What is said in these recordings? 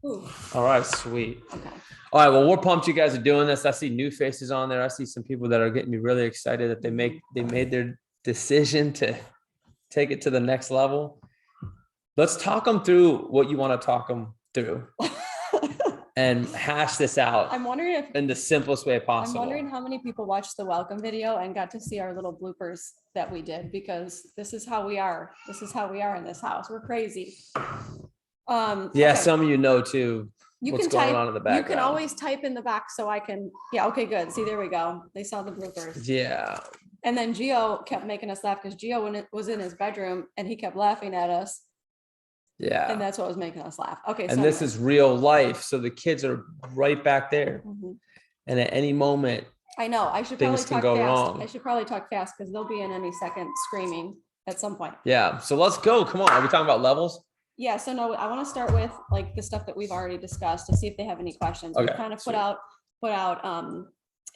Ooh, All right, sweet. okay. All right, well, we're pumped you guys are doing this. I see new faces on there. I see some people that are getting me really excited that they made their decision to take it to the next level. Let's talk them through what you want to talk them through and hash this out I'm wondering if in the simplest way I'm possible. wondering how many people watched the welcome video and got to see our little bloopers that we did, because this is how we are. This is how we are in this house. We're crazy. Yeah, okay. some of you know too You what's can going type, on in the you background. can always type in the back so I can, yeah, okay, good. See, there we go. They saw the bloopers. Yeah. And then Gio kept making us laugh because Gio was in his bedroom and he kept laughing at us. Yeah. And that's what was making us laugh. Okay. And this is real life. So the kids are right back there. Mhm. And at any moment, I know I should things probably can talk go fast. wrong. I should probably talk fast because they'll be in any second screaming at some point. Yeah. So let's go. Come on. Are we talking about levels? Yeah. So no, I want to start with like the stuff that we've already discussed to see if they have any questions. Okay, We've kind of put out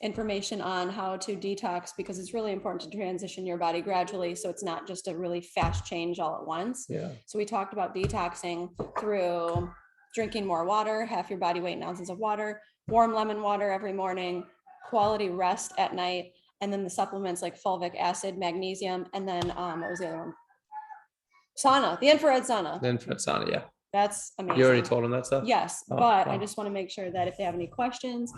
information on how to detox, because it's really important to transition your body gradually. So it's not just a really fast change all at once. Yeah. So we talked about detoxing through drinking more water, half your body weight in ounces of water, warm lemon water every morning, quality rest at night, and then the supplements like fulvic acid, magnesium, and then what was the other one? Sauna, the infrared sauna. The infrared sauna, yeah. That's amazing. You already told them that stuff? Yes, but I just want to make sure that if they have any questions,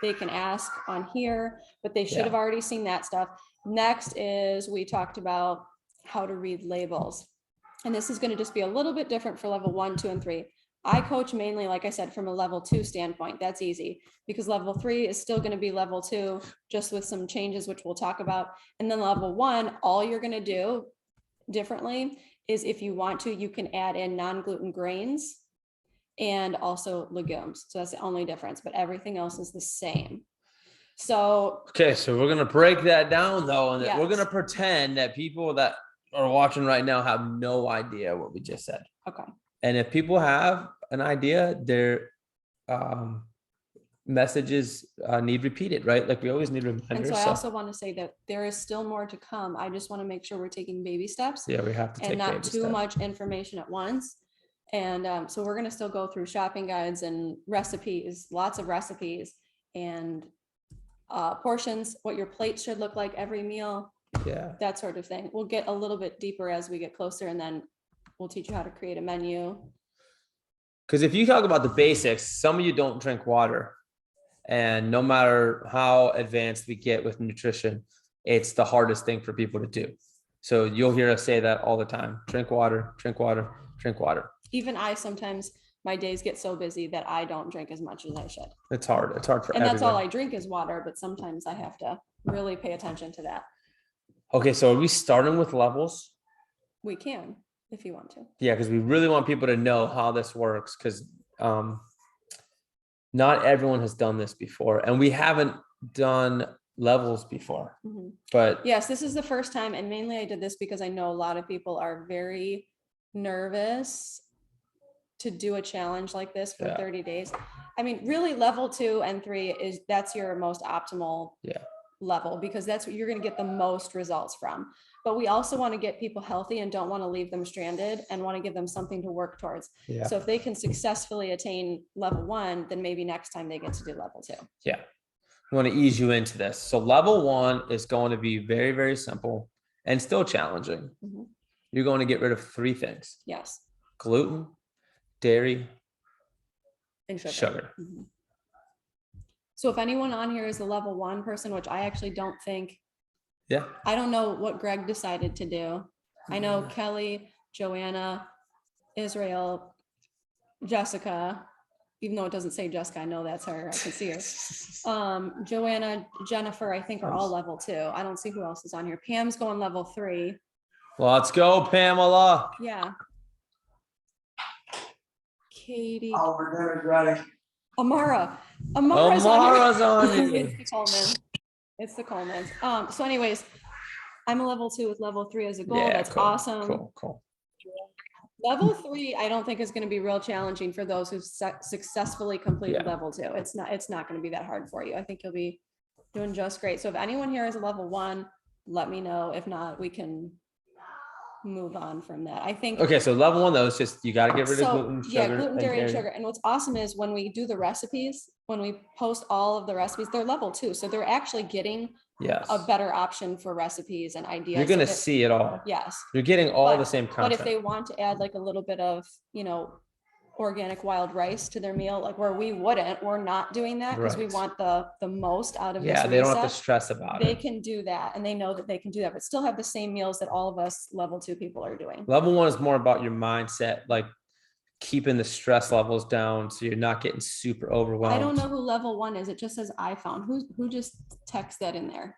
they can ask on here, but they should have already seen that stuff. Next is we talked about how to read labels. And this is going to just be a little bit different for level 1, 2, and 3. I coach mainly, like I said, from a level 2 standpoint. That's easy because level 3 is still going to be level 2, just with some changes, which we'll talk about. And then level 1, all you're going to do differently is if you want to, you can add in non-gluten grains and also legumes. So that's the only difference, but everything else is the same. So, okay, so we're going to break that down though. And yes. We're going to pretend that people that are watching right now have no idea what we just said. Okay. And if people have an idea, their messages need repeated, right? Like we always need reminders. And so I also want to say that there is still more to come. I just want to make sure we're taking baby steps. Yeah, we have to take and not baby too steps. much information at once. And so we're going to still go through shopping guides and recipes, lots of recipes and portions, what your plate should look like every meal. Yeah. That sort of thing. We'll get a little bit deeper as we get closer, and then we'll teach you how to create a menu. Because if you talk about the basics, some of you don't drink water. And no matter how advanced we get with nutrition, it's the hardest thing for people to do. So you'll hear us say that all the time. Drink water, drink water, drink water. Even I sometimes, my days get so busy that I don't drink as much as I should. It's hard. It's hard for everyone. And that's all I drink is water, but sometimes I have to really pay attention to that. Okay, so are we starting with levels? We can, if you want to. Yeah, because we really want people to know how this works, because not everyone has done this before, and we haven't done levels before. Mm-hmm. But yes, this is the first time, and mainly I did this because I know a lot of people are very nervous to do a challenge like this for 30 days. I mean, really level 2 and 3 that's your most optimal level, because that's what you're going to get the most results from. But we also want to get people healthy and don't want to leave them stranded and want to give them something to work towards. Yeah. So if they can successfully attain level 1, then maybe next time they get to do level 2. Yeah. I want to ease you into this. So level 1 is going to be very, very simple and still challenging. Mm-hmm. You're going to get rid of 3 things. Yes. Gluten, dairy, and sugar. Mm-hmm. So if anyone on here is a level 1 person, which I actually don't think, I don't know what Greg decided to do. I know Kelly, Joanna, Israel, Jessica, even though it doesn't say Jessica, I know that's her. I can see her. Joanna, Jennifer, I think are all level 2. I don't see who else is on here. Pam's going level 3. Let's go, Pamela. Yeah. Katie. Oh, we're dinner's ready. Amara's on here. It's the Coleman's. So anyways, I'm a level 2 with level 3 as a goal. That's cool. Awesome. Cool. Level 3, I don't think is going to be real challenging for those who successfully completed level 2. It's not going to be that hard for you. I think you'll be doing just great. So if anyone here is a level 1, let me know. If not, we can move on from that. I think. Okay, so level one though is just you got to get rid of So, gluten, yeah, sugar, gluten, and dairy, and dairy. sugar. And what's awesome is when we do the recipes, when we post all of the recipes, they're level 2. So they're actually getting Yes, a better option for recipes and ideas. you're So gonna that- see it all. Yes. You're getting all But- the same But if content. they want to add like a little bit of, organic wild rice to their meal, like where we're not doing that because we Right. want the most out of this Yeah, they don't have to reset. stress about They it. can do that and they know that they can do that, but still have the same meals that all of us level 2 people are doing. Level one is more about your mindset, like keeping the stress levels down so you're not getting super overwhelmed. I don't know who level 1 is. It just says I found. Who just text that in there?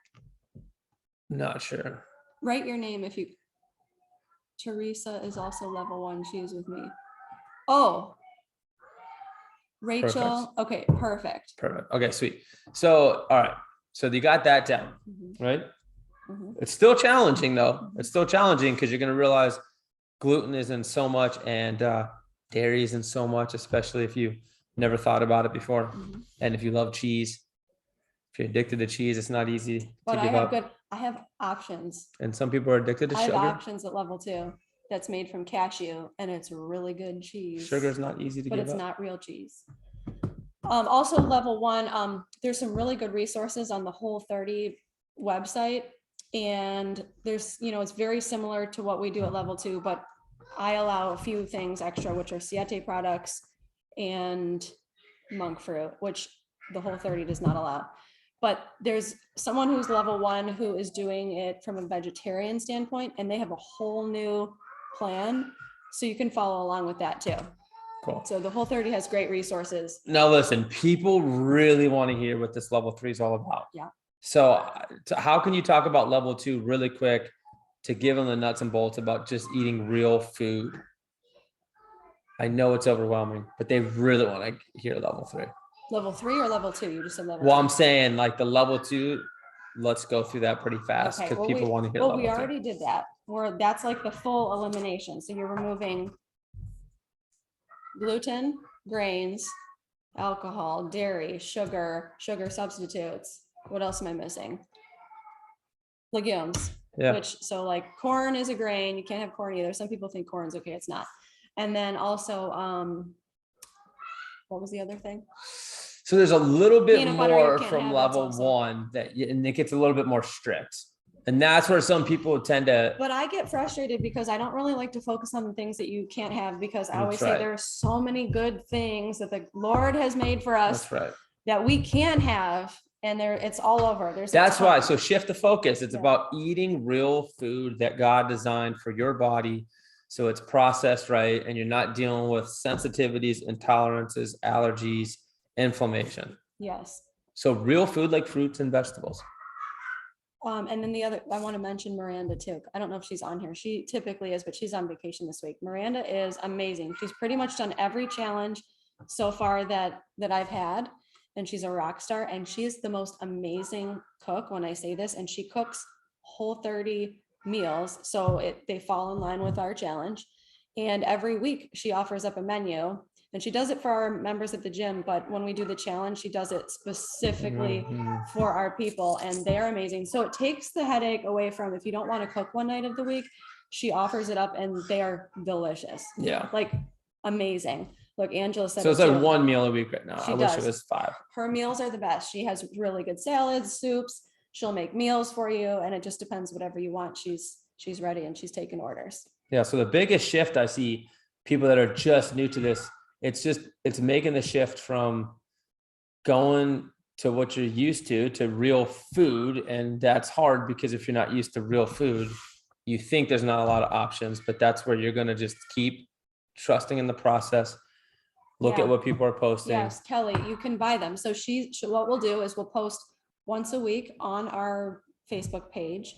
Not sure. Write your name if you. Teresa is also level 1. She is with me. Oh. Rachel. Okay, perfect. Perfect. Okay, sweet. So, all right. So you got that down, Mhm, right? mhm. It's still challenging though. It's still challenging because you're going to realize gluten is in so much and dairy is in so much, especially if you never thought about it before. Mhm. And if you love cheese, if you're addicted to cheese, it's not easy to But give up. I have options. And some people are addicted to I have sugar. options at level 2 that's made from cashew and it's really good cheese. Sugar is not easy to but give it's up. not real cheese. Also level 1, there's some really good resources on the Whole30 website. And there's, it's very similar to what we do at level 2, but I allow a few things extra, which are Siete products and monk fruit, which the Whole30 does not allow. But there's someone who's level 1 who is doing it from a vegetarian standpoint, and they have a whole new plan. So you can follow along with that too. Cool. So the Whole30 has great resources. Now listen, people really want to hear what this level 3 is all about. Yeah. So how can you talk about level 2 really quick to give them the nuts and bolts about just eating real food? I know it's overwhelming, but they really want to hear level 3. Level 3 or level 2? You just said level Well, 2. I'm saying like the level 2, let's go through that pretty fast Okay, because well, people want to hear well, level we 3. already did that. That's like the full elimination. So you're removing gluten, grains, alcohol, dairy, sugar substitutes. What else am I missing? Legumes. Yeah. So like corn is a grain. You can't have corn either. Some people think corn's okay. It's not. And then also, what was the other thing? So there's a little bit Peanut butter you more can't from have, that's level also- 1 and it gets a little bit more strict. And that's where some people tend to. But I get frustrated because I don't really like to focus on the things that you can't have, because I That's always say right. there are so many good things that the Lord has made for us That's right. that we can have, and it's all over. That's why. So shift the focus. It's Yeah. about eating real food that God designed for your body. So it's processed right. And you're not dealing with sensitivities, intolerances, allergies, inflammation. Yes. So real food like fruits and vegetables. And then I want to mention Miranda too. I don't know if she's on here. She typically is, but she's on vacation this week. Miranda is amazing. She's pretty much done every challenge so far that I've had. And she's a rock star, and she is the most amazing cook when I say this. And she cooks Whole30 meals. So they fall in line with our challenge. And every week she offers up a menu, and she does it for our members at the gym. But when we do the challenge, she does it specifically for our people, and they are amazing. So it takes the headache away from, if you don't want to cook one night of the week, she offers it up and they are delicious. Yeah. Like amazing. Look, Angela said. So it's like one meal a week right now. She I wish does. it was 5. Her meals are the best. She has really good salads, soups. She'll make meals for you, and it just depends whatever you want. She's ready, and she's taking orders. Yeah. So the biggest shift I see people that are just new to this, it's making the shift from going to what you're used to real food. And that's hard because if you're not used to real food, you think there's not a lot of options, but that's where you're going to just keep trusting in the process. Look Yeah. at what people are posting. Yes, Kelly, you can buy them. So what we'll do is we'll post once a week on our Facebook page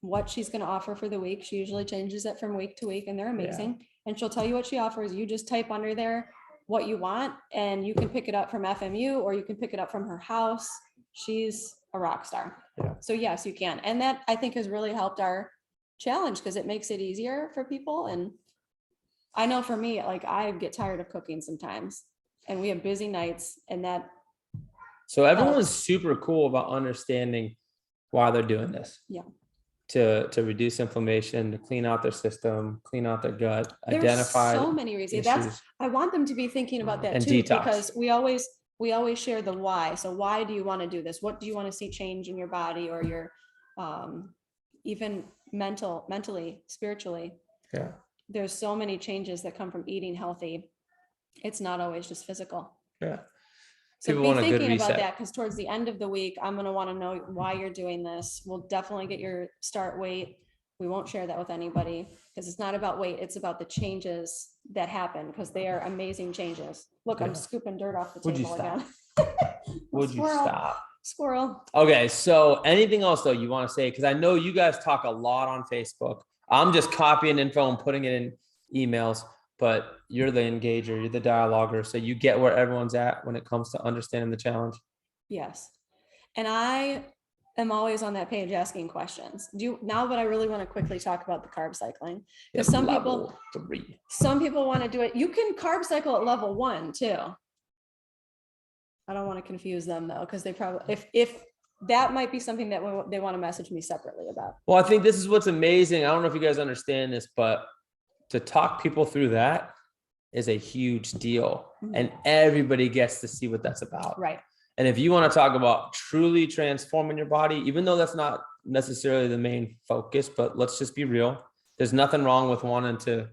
what she's going to offer for the week. She usually changes it from week to week, and they're amazing. And she'll tell you what she offers. You just type under there what you want, and you can pick it up from FMU, or you can pick it up from her house. She's a rock star. Yeah. So yes, you can. And that, I think, has really helped our challenge because it makes it easier for people. And I know for me, like, I get tired of cooking sometimes, and we have busy nights, and that. So everyone's super cool about understanding why they're doing this. Yeah. to reduce inflammation, to clean out their system, clean out their gut, There's identify so many reasons. issues. I want them to be thinking about that And too, detox. because we always share the why. So why do you want to do this? What do you want to see change in your body or your even mentally, spiritually? Yeah. There's so many changes that come from eating healthy. It's not always just physical. Yeah. So People be want a good thinking about reset. that, because towards the end of the week, I'm going to want to know why you're doing this. We'll definitely get your start weight. We won't share that with anybody because it's not about weight. It's about the changes that happen, because they are amazing changes. Look, Yeah. I'm scooping dirt off the Would you table stop? again. Would you stop? Squirrel. Okay, so anything else though you want to say? Because I know you guys talk a lot on Facebook. I'm just copying info and putting it in emails, but you're the engager, you're the dialoguer, so you get where everyone's at when it comes to understanding the challenge. Yes. And I am always on that page asking questions. Now that I really want to quickly talk about the carb cycling, because some people want to do it. You can carb cycle at level 1 too. I don't want to confuse them though, because they probably, if that might be something that they want to message me separately about. Well, I think this is what's amazing. I don't know if you guys understand this, but to talk people through that is a huge deal. And everybody gets to see what that's about. Right. And if you want to talk about truly transforming your body, even though that's not necessarily the main focus, but let's just be real. There's nothing wrong with wanting to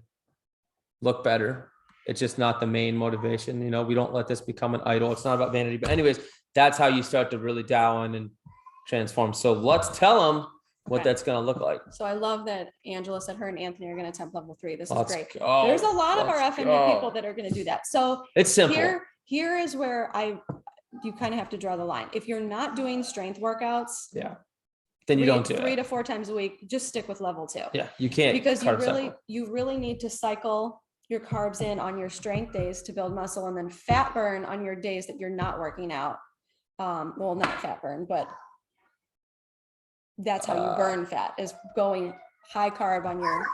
look better. It's just not the main motivation. You know, we don't let this become an idol. It's not about vanity. But anyways, that's how you start to really dial in and transform. So let's tell them what that's going to look like. So I love that Angela said her and Anthony are going to attempt level 3. This is great. Go. There's a lot of our Let's FMU people that are going to do that. So it's simple. Here is where you kind of have to draw the line. If you're not doing strength workouts, then you don't do 3 it. to 4 times a week, just stick with level 2. Yeah, you can't, because you really need to cycle your carbs in on your strength days to build muscle, and then fat burn on your days that you're not working out. Well, not fat burn, but that's how you burn fat, is going high carb on your,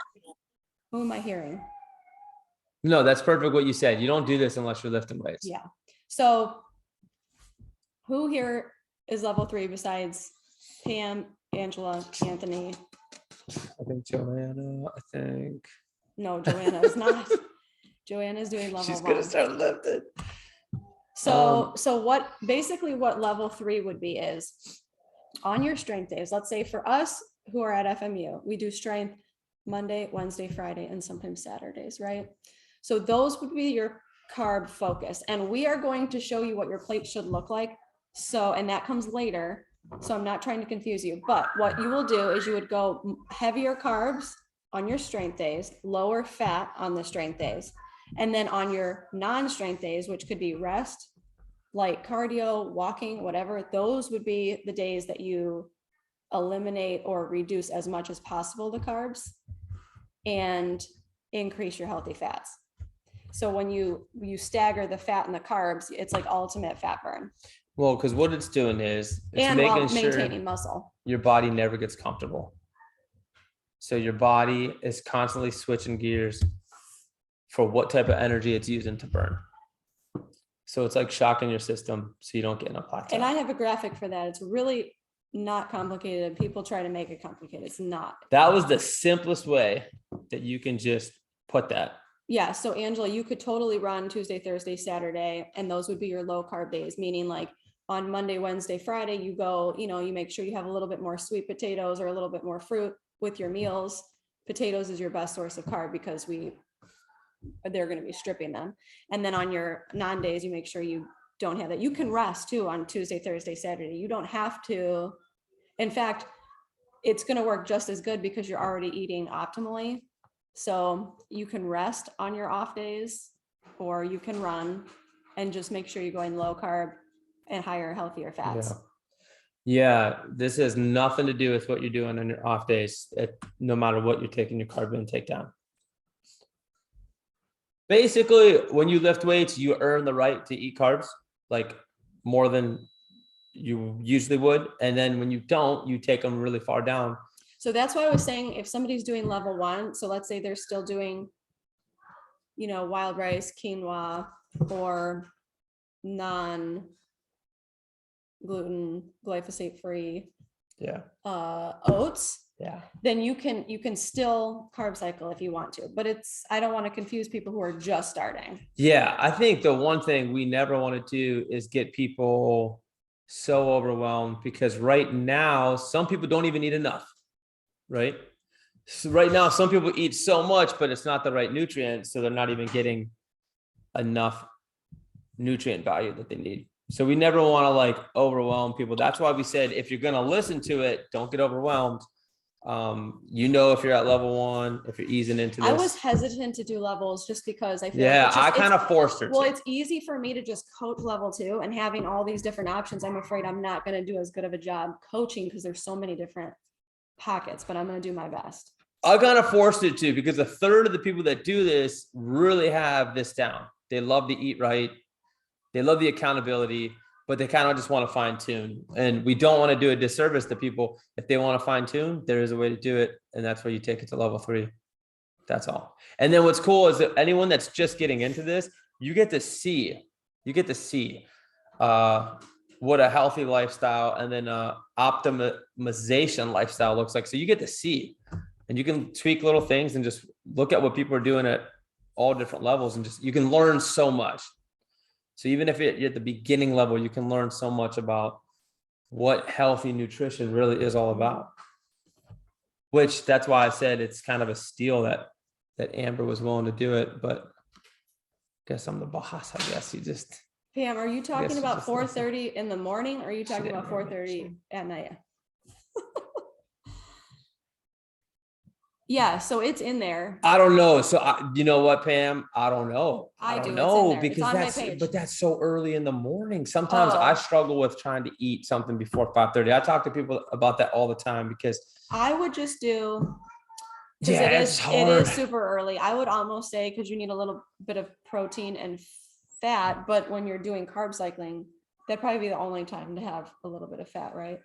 who am I hearing? No, that's perfect what you said. You don't do this unless you're lifting weights. Yeah. So who here is level 3 besides Pam, Angela, Anthony? I think Joanna, No, Joanna is not. Joanna is doing level 1. She's gonna start lifting. So what level 3 would be is on your strength days. Let's say for us who are at FMU, we do strength Monday, Wednesday, Friday, and sometimes Saturdays, right? So those would be your carb focus. And we are going to show you what your plate should look like. So, and that comes later. So I'm not trying to confuse you, but what you will do is you would go heavier carbs on your strength days, lower fat on the strength days. And then on your non-strength days, which could be rest, light cardio, walking, whatever, those would be the days that you eliminate or reduce as much as possible the carbs and increase your healthy fats. So when you stagger the fat and the carbs, it's like ultimate fat burn. Well, because what it's doing is it's and while making sure maintaining muscle. Your body never gets comfortable. So your body is constantly switching gears for what type of energy it's using to burn. So it's like shocking your system so you don't get in a plateau. And I have a graphic for that. It's really not complicated. People try to make it complicated. It's not. That was the simplest way that you can just put that. Yeah. So Angela, you could totally run Tuesday, Thursday, Saturday, and those would be your low carb days, meaning like on Monday, Wednesday, Friday, you go, you make sure you have a little bit more sweet potatoes or a little bit more fruit with your meals. Potatoes is your best source of carb because they're going to be stripping them. And then on your non-days, you make sure you don't have that. You can rest too on Tuesday, Thursday, Saturday. You don't have to. In fact, it's going to work just as good because you're already eating optimally. So you can rest on your off days, or you can run and just make sure you're going low carb and higher, healthier fats. Yeah, this has nothing to do with what you're doing on your off days, no matter what you're taking your carb intake down. Basically, when you lift weights, you earn the right to eat carbs, like more than you usually would. And then when you don't, you take them really far down. So that's why I was saying, if somebody's doing level 1, so let's say they're still doing, wild rice, quinoa, or non-gluten, glyphosate-free Yeah. oats, Yeah. then you can still carb cycle if you want to, but I don't want to confuse people who are just starting. Yeah. I think the one thing we never want to do is get people so overwhelmed, because right now, some people don't even eat enough, right? So right now, some people eat so much, but it's not the right nutrients. So they're not even getting enough nutrient value that they need. So we never want to like overwhelm people. That's why we said, if you're going to listen to it, don't get overwhelmed. If you're at level 1, if you're easing into this. I was hesitant to do levels just because I feel Yeah, like I kind of forced her well, to. it's easy for me to just coach level 2, and having all these different options, I'm afraid I'm not going to do as good of a job coaching because there's so many different pockets, but I'm going to do my best. I kind of forced it to, because a third of the people that do this really have this down. They love to eat right. They love the accountability, but they kind of just want to fine tune. And we don't want to do a disservice to people. If they want to fine tune, there is a way to do it. And that's where you take it to level 3. That's all. And then what's cool is that anyone that's just getting into this, you get to see what a healthy lifestyle and then optimization lifestyle looks like. So you get to see, and you can tweak little things and just look at what people are doing at all different levels, and just, you can learn so much. So even if you're at the beginning level, you can learn so much about what healthy nutrition really is all about. Which, that's why I said it's kind of a steal that Amber was willing to do it, but I guess I'm the boss. I guess you just. Pam, are you talking about 4:30 in the morning, or are you talking about 4:30 at night? Yeah, so it's in there. I don't know. So you know what, Pam? I don't know. I don't do. know, It's because on my page. but that's so early in the morning. Sometimes I struggle with trying to eat something before 5:30. I talk to people about that all the time, because I would just do. Yeah, it's hard. It is super early. I would almost say, because you need a little bit of protein and fat, but when you're doing carb cycling, that'd probably be the only time to have a little bit of fat, right?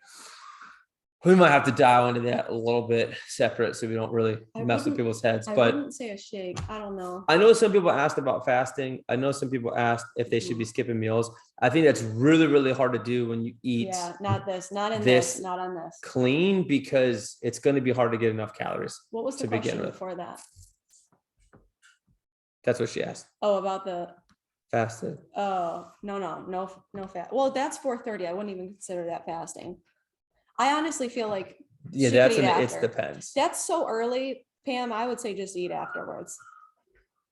We might have to dial into that a little bit separate, so we don't really mess with people's heads. I But wouldn't say a shake. I don't know. I know some people asked about fasting. I know some people asked if they should be skipping meals. I think that's really, really hard to do when you eat. Yeah, not this, not in this, not on this. Clean, because it's going to be hard to get enough calories. What was the question before that? That's what she asked. Oh, about the fasted. Oh, no fat. Well, that's 4:30. I wouldn't even consider that fasting. I honestly feel like it depends. That's so early, Pam. I would say just eat afterwards.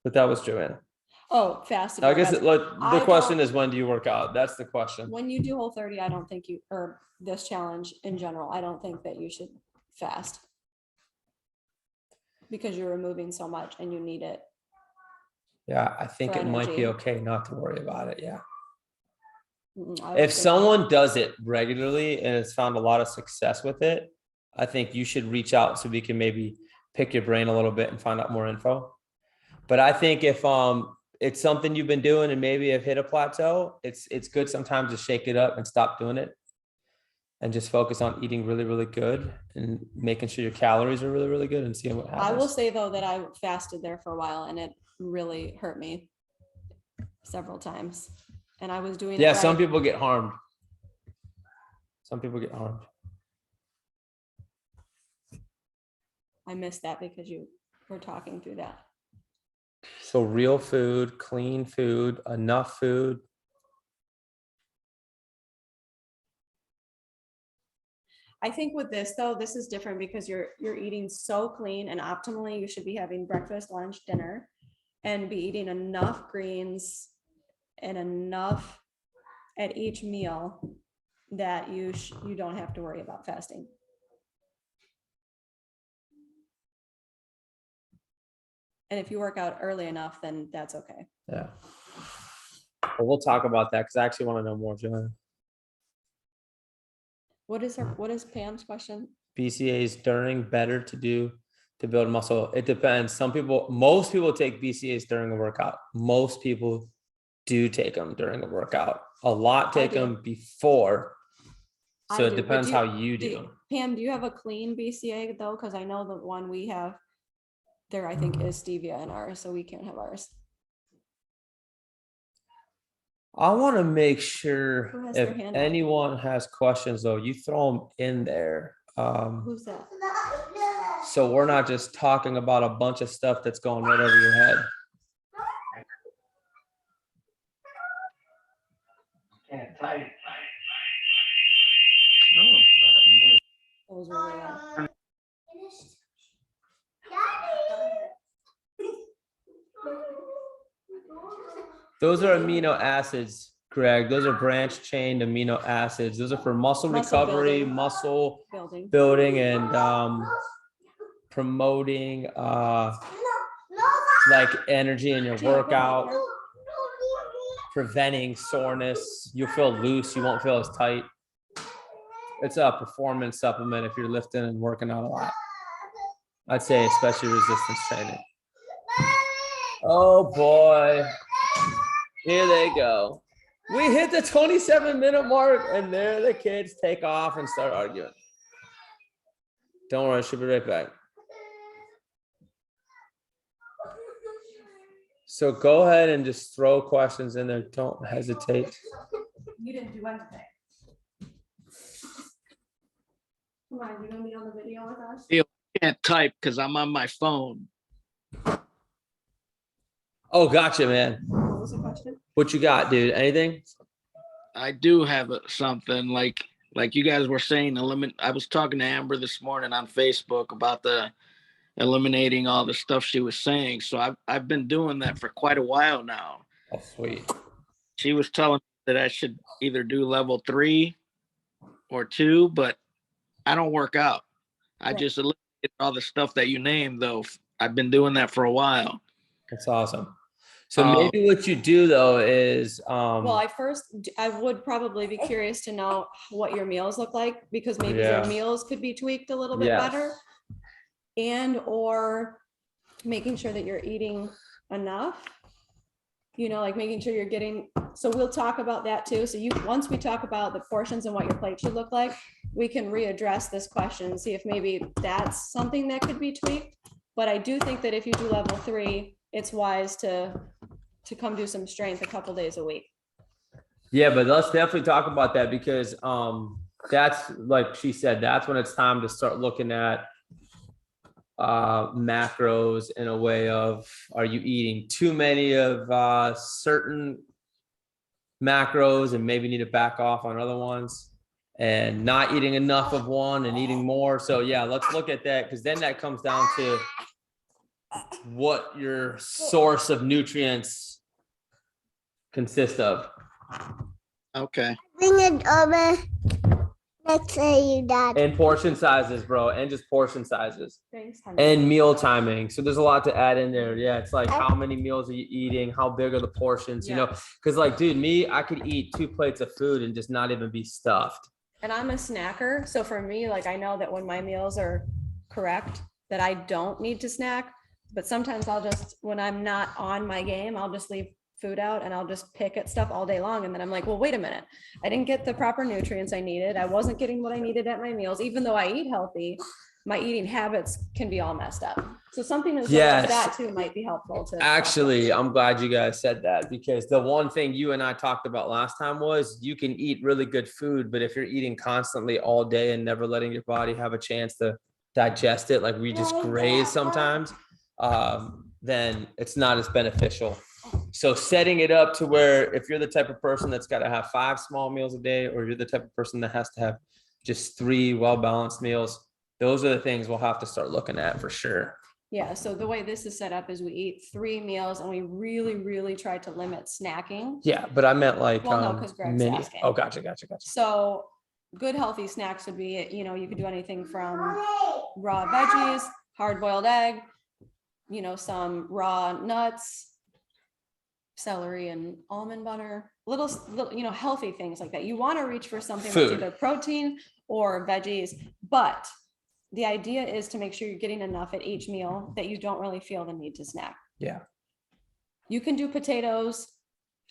But that was Joanna. Oh, fasted. I guess the question is, when do you work out? That's the question. When you do Whole30, I don't think or this challenge in general, I don't think that you should fast, because you're removing so much and you need it. Yeah, I think it might be okay not to worry about it. Yeah. If someone does it regularly and has found a lot of success with it, I think you should reach out so we can maybe pick your brain a little bit and find out more info. But I think if it's something you've been doing and maybe have hit a plateau, it's good sometimes to shake it up and stop doing it and just focus on eating really, really good and making sure your calories are really, really good and seeing what happens. I will say though that I fasted there for a while and it really hurt me several times. And I was doing some people get harmed. Some people get harmed. I missed that because you were talking through that. So real food, clean food, enough food. I think with this though, this is different because you're eating so clean and optimally. You should be having breakfast, lunch, dinner, and be eating enough greens and enough at each meal that you don't have to worry about fasting. And if you work out early enough, then that's okay. Yeah. Well, we'll talk about that because I actually want to know more, Joanna. What is Pam's question? BCAAs during better to do to build muscle. It depends. Most people take BCAAs during a workout. Most people do take them during a workout. A lot take them before. So it depends how you do. Pam, do you have a clean BCA though? Because I know the one we have there, I think, is stevia in ours, so we can't have ours. I want to make sure Who has if their hand up? anyone has questions, though, you throw them in there. Who's that? So we're not just talking about a bunch of stuff that's going right over your head. Those were way up. Those are amino acids, Greg. Those are branch chain amino acids. Those are for muscle Muscle recovery, building. muscle Building. building, and promoting like energy in your workout, preventing soreness. You'll feel loose. You won't feel as tight. It's a performance supplement if you're lifting and working out a lot. I'd say especially resistance training. Oh boy. Here they go. We hit the 27-minute mark and there the kids take off and start arguing. Don't worry, she'll be right back. So go ahead and just throw questions in there. Don't hesitate. You didn't do anything. Come on, you gonna be on the video with us? I can't type because I'm on my phone. Oh, gotcha, man. What was the question? What you got, dude? Anything? I do have something like you guys were saying. I was talking to Amber this morning on Facebook about the eliminating all the stuff she was saying. So I've been doing that for quite a while now. Oh, sweet. She was telling me that I should either do level 3 or 2, but I don't work out. I Right. just eliminated all the stuff that you named, though. I've been doing that for a while. That's awesome. So maybe what you do though is Well, I would probably be curious to know what your meals look like, because maybe your Yeah. meals could be tweaked a little bit Yes. better. And or making sure that you're eating enough, like making sure you're getting, so we'll talk about that too. So once we talk about the portions and what your plate should look like, we can readdress this question and see if maybe that's something that could be tweaked. But I do think that if you do level 3, it's wise to come do some strength a couple days a week. yeah, but let's definitely talk about that because that's like she said, that's when it's time to start looking at macros in a way of, are you eating too many of certain macros and maybe need to back off on other ones, and not eating enough of one and eating more. So yeah, let's look at that, because then that comes down to what your source of nutrients consist of. Okay. Bring it over next to you, Dad. And portion sizes, bro, and just portion sizes Thanks, honey. and meal timing. So there's a lot to add in there. Yeah, it's like how many meals are you eating? How big are the portions? Yeah. Because like, dude, I could eat 2 plates of food and just not even be stuffed. And I'm a snacker. So for me, like, I know that when my meals are correct, that I don't need to snack. But sometimes when I'm not on my game, I'll just leave food out and I'll just pick at stuff all day long. And then I'm like, well, wait a minute. I didn't get the proper nutrients I needed. I wasn't getting what I needed at my meals. Even though I eat healthy, my eating habits can be all messed up. So something as Yes. well as that too might be helpful to. Actually, I'm glad you guys said that, because the one thing you and I talked about last time was you can eat really good food, but if you're eating constantly all day and never letting your body have a chance to digest it, like we just graze sometimes, then it's not as beneficial. So setting it up to where if you're the type of person that's got to have 5 small meals a day, or you're the type of person that has to have just 3 well-balanced meals, those are the things we'll have to start looking at for sure. Yeah, so the way this is set up is we eat 3 meals and we really, really try to limit snacking. Yeah, but I meant like Well, no, 'cause Greg's asking. Oh, gotcha. So good healthy snacks would be, you could do anything from raw veggies, hard-boiled egg, some raw nuts, celery and almond butter, little, healthy things like that. You want to reach for something that's Food. either protein or veggies, but the idea is to make sure you're getting enough at each meal that you don't really feel the need to snack. Yeah. You can do potatoes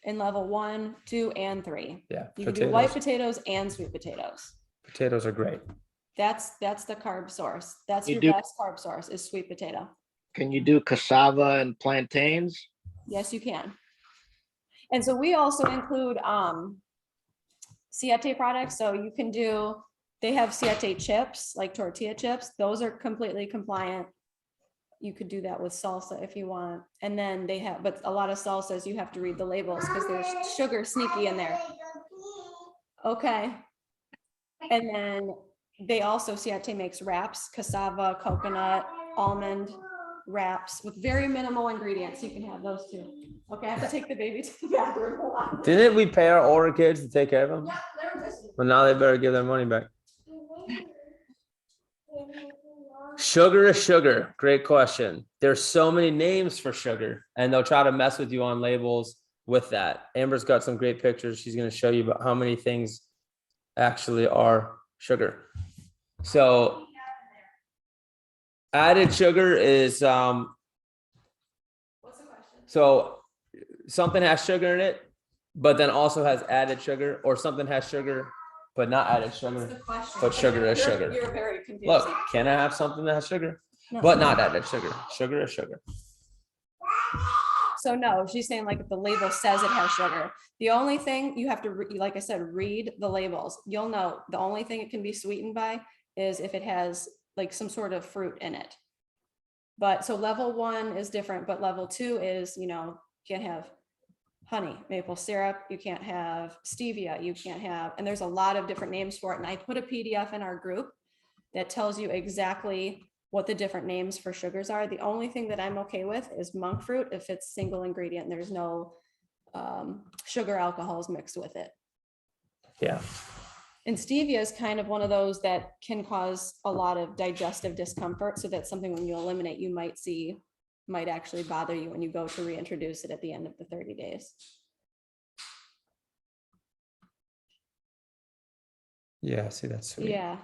in level 1, 2, and 3. Yeah. You can do white potatoes and sweet potatoes. Potatoes are great. That's the carb source. That's You your do- best carb source is sweet potato. Can you do cassava and plantains? Yes, you can. And so we also include Siete products. So you can do, they have Siete chips, like tortilla chips. Those are completely compliant. You could do that with salsa if you want. And then they have, but a lot of salsas, you have to read the labels because there's sugar sneaky in there. Okay. And then they also, Siete makes wraps, cassava, coconut, almond wraps with very minimal ingredients. You can have those too. Okay, I have to take the baby to the bathroom. Hold on. Didn't we pay our older kids to take care of them? Yeah, they're missing. Well, now they better give their money back. Sugar is sugar. Great question. There's so many names for sugar, and they'll try to mess with you on labels with that. Amber's got some great pictures. She's going to show you about how many things actually are sugar. So added sugar is What's the question? so something has sugar in it, but then also has added sugar, or something has sugar but not added What's sugar. the question? But sugar is You're- sugar. You're very confusing. Look, can I have something that has sugar, No. but not added sugar? Sugar is sugar. So no, she's saying like if the label says it has sugar, the only thing you have to, like I said, read the labels. You'll know the only thing it can be sweetened by is if it has like some sort of fruit in it. But so level 1 is different, but level 2 is, you know, you can't have honey, maple syrup, you can't have stevia, you can't have, and there's a lot of different names for it. And I put a PDF in our group that tells you exactly what the different names for sugars are. The only thing that I'm okay with is monk fruit if it's single ingredient, and there's no sugar alcohols mixed with it. Yeah. And stevia is kind of one of those that can cause a lot of digestive discomfort. So that's something when you eliminate, you might see might actually bother you when you go to reintroduce it at the end of the 30 days. Yeah, see, that's sweet. Yeah.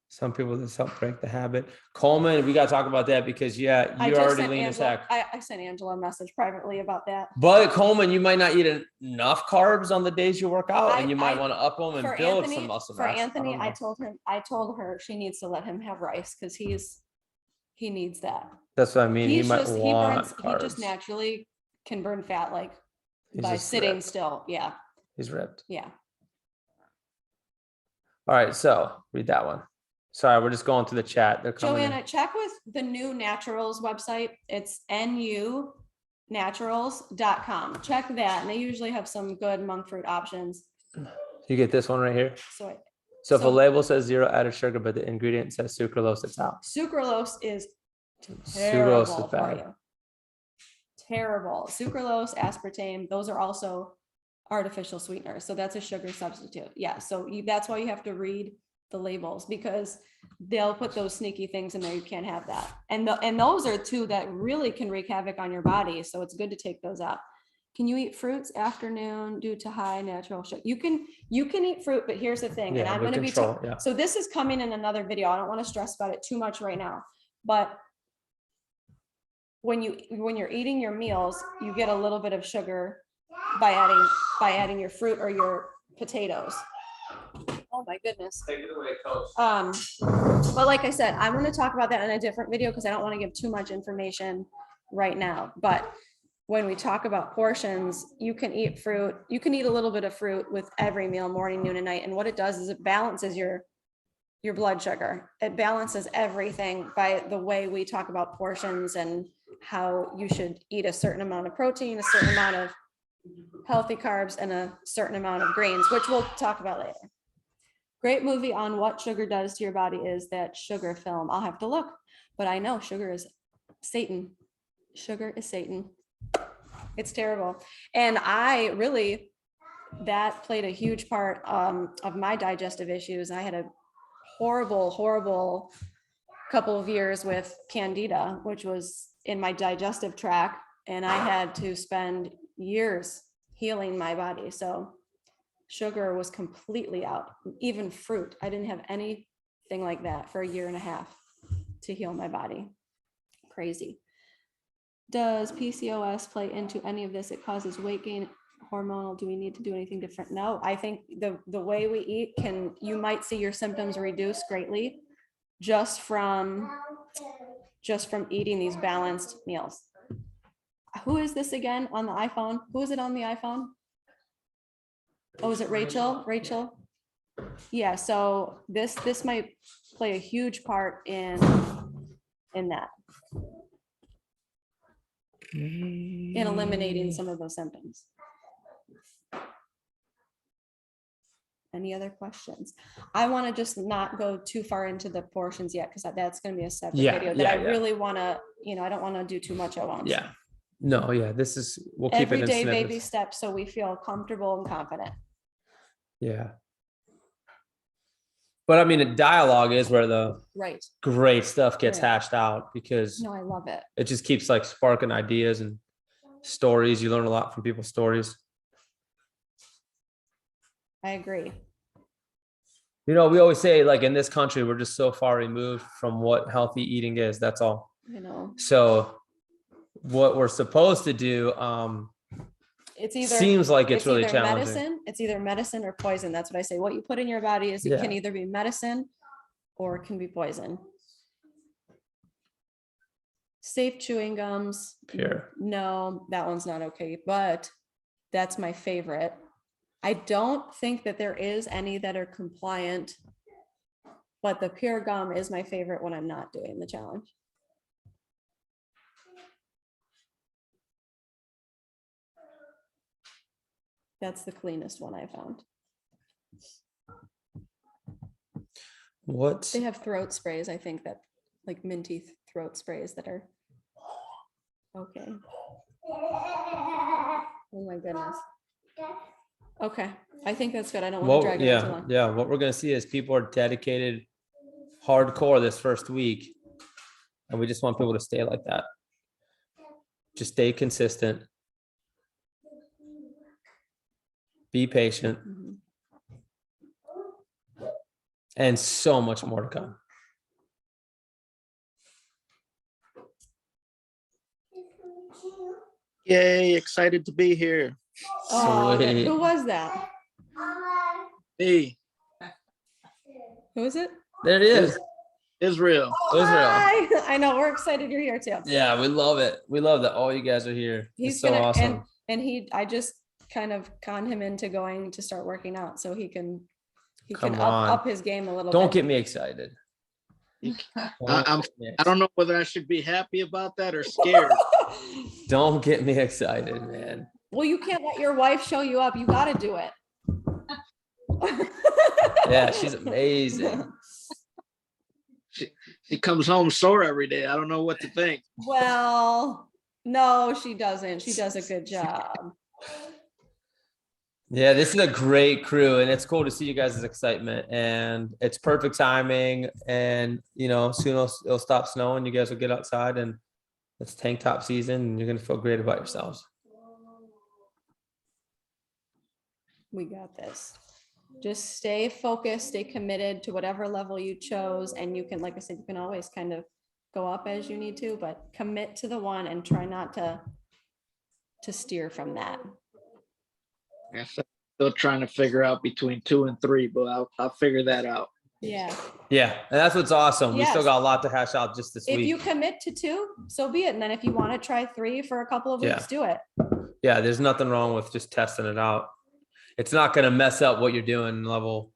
Some people just help break the habit. Coleman, we got to talk about that because, yeah, I you're just already sent lean as Angela, heck. I sent Angela a message privately about that. But Coleman, you might not eat enough carbs on the days you work out, and you might I- want to up them and For build Anthony, some muscle for mass. Anthony, don't I know. told her she needs to let him have rice because he needs that. That's what I mean. He He's might just, want he carbs. just naturally can burn fat like He's by just sitting ripped. still. Yeah, He's ripped. yeah. All right, so read that one. Sorry, we're just going through the chat. They're coming in. Joanna, check with the new Naturals website. It's nunaturals.com. Check that. And they usually have some good monk fruit options. You get this one right here. So So if a So- label says 0 added sugar, but the ingredient says sucralose, it's out. sucralose is Sucralose terrible is for bad. you. Terrible. Sucralose, aspartame, those are also artificial sweeteners. So that's a sugar substitute. Yeah. So that's why you have to read the labels because they'll put those sneaky things in there. You can't have that. And those are two that really can wreak havoc on your body. So it's good to take those out. Can you eat fruits afternoon due to high natural sugar? You can eat fruit, but here's the thing, and Yeah, I'm with going to be control, yeah. so this is coming in another video. I don't want to stress about it too much right now, but when you're eating your meals, you get a little bit of sugar by adding your fruit or your potatoes. Oh my goodness. Take it away, coach. But like I said, I'm going to talk about that in a different video because I don't want to give too much information right now. But when we talk about portions, you can eat fruit. You can eat a little bit of fruit with every meal, morning, noon, and night. And what it does is it balances your blood sugar. It balances everything by the way we talk about portions and how you should eat a certain amount of protein, a certain amount of healthy carbs, and a certain amount of grains, which we'll talk about later. Great movie on what sugar does to your body is that Sugar film. I'll have to look, but I know sugar is Satan. Sugar is Satan. It's terrible. And that played a huge part of my digestive issues. I had a horrible couple of years with candida, which was in my digestive tract. And I had to spend years healing my body. So sugar was completely out, even fruit. I didn't have anything like that for a year and a half to heal my body. Crazy. Does PCOS play into any of this? It causes weight gain, hormonal. Do we need to do anything different? No, I think the way we eat you might see your symptoms reduce greatly just from eating these balanced meals. who is this again on the iPhone? Who is it on the iPhone? Oh, is it Rachel? Rachel? Yeah, so this might play a huge part in that, in eliminating some of those symptoms. Any other questions? I want to just not go too far into the portions yet, because that's going to be a separate Yeah, video that yeah, I yeah. really want to, I don't want to do too much at once. Yeah. No, yeah, we'll keep it in Everyday baby snippets. steps so we feel comfortable and confident. Yeah. But I mean, a dialogue is where the Right. great stuff gets Right. hashed out, because No, I love it. it just keeps like sparking ideas and stories. You learn a lot from people's stories. I agree. We always say, like, in this country, we're just so far removed from what healthy eating is. That's all. So what we're supposed to do, It's either seems like it's really either challenging. medicine, it's either medicine or poison. That's what I say. What you put in your body is, it can Yeah. either be medicine or it can be poison. Safe chewing gums. Pure. No, that one's not okay, but that's my favorite. I don't think that there is any that are compliant, but the pure gum is my favorite when I'm not doing the challenge. That's the cleanest one I found. What? They have throat sprays, I think, that like minty throat sprays that are okay. Oh my goodness. Okay, I think that's good. I don't want to Well, drag it on too yeah, long. yeah. What we're gonna see is people are dedicated hardcore this first week, and we just want people to stay like that. Just stay consistent. Be patient, Mhm. and so much more to come. Yay, excited to be here. Oh, Sweet. who was that? Hey, Who is it? There it is. Israel. Israel. Hi. I know, we're excited you're here too. Yeah, we love it. We love that all you guys are here. He's It's so gonna, awesome. and I just kind of conned him into going to start working out so he can Come on. up his game a little Don't bit. get me excited. I don't know whether I should be happy about that or scared. Don't get me excited, man. Well, you can't let your wife show you up. You got to do it. Yeah, she's amazing. She comes home sore every day. I don't know what to think. Well, no, she doesn't. She does a good job. Yeah, this is a great crew, and it's cool to see you guys' excitement, and it's perfect timing. And soon it'll stop snowing. You guys will get outside, and it's tank top season, and you're gonna feel great about yourselves. We got this. Just stay focused, stay committed to whatever level you chose. And you can, like I said, you can always kind of go up as you need to, but commit to the one and try not to steer from that. Yes, I'm still trying to figure out between 2 and 3, but I'll figure that out. Yeah. Yeah, and that's what's awesome. We still Yes. got a lot to hash out just this If week. you commit to 2, so be it. And then if you want to try 3 for a couple of weeks, do it. Yeah, there's nothing wrong with just testing it out. It's not going to mess up what you're doing in level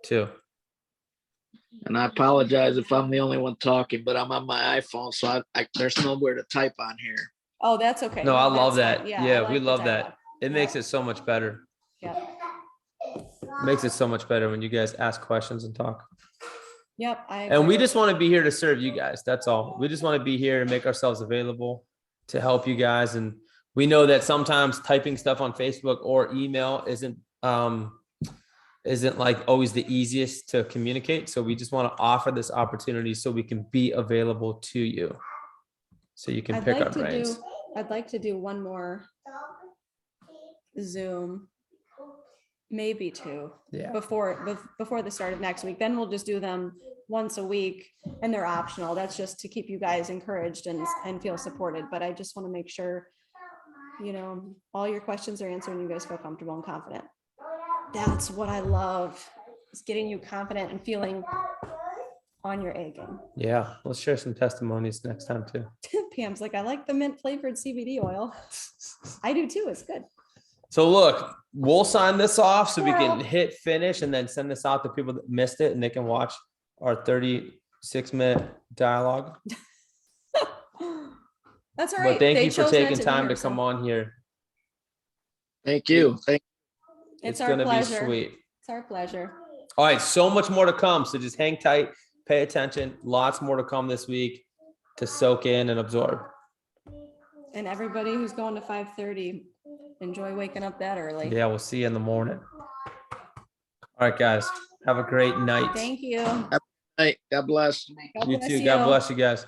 2. And I apologize if I'm the only one talking, but I'm on my iPhone, so there's nowhere to type on here. Oh, that's okay. No, I love That's that. fine. I Yeah, like we the love dialogue. that. It makes it so much better. Yeah. Makes it so much better when you guys ask questions and talk. Yep. I And we agree. just want to be here to serve you guys. That's all. We just want to be here and make ourselves available to help you guys. And we know that sometimes typing stuff on Facebook or email isn't like always the easiest to communicate. So we just want to offer this opportunity so we can be available to you. So you can pick our brains. I'd like to do one more Zoom, maybe 2. Yeah. Before the start of next week. Then we'll just do them once a week, and they're optional. That's just to keep you guys encouraged and feel supported. But I just want to make sure, all your questions are answered and you guys feel comfortable and confident. That's what I love, is getting you confident and feeling on your A game. Yeah. Let's share some testimonies next time too. Pam's like, I like the mint flavored CBD oil. I do too. It's good. So look, we'll sign this off so we can Well- hit finish and then send this out to people that missed it and they can watch our 36-minute dialogue. That's all right. But thank They you for chose not taking be time here, to so come on here. Thank you. It's our gonna pleasure. be sweet. It's our pleasure. All right, so much more to come. So just hang tight, pay attention. Lots more to come this week to soak in and absorb. And everybody who's going to 5:30, enjoy waking up that early. Yeah, we'll see you in the morning. All right, guys. Have a great night. Thank you. Hey, God bless. God You bless too. God bless you guys.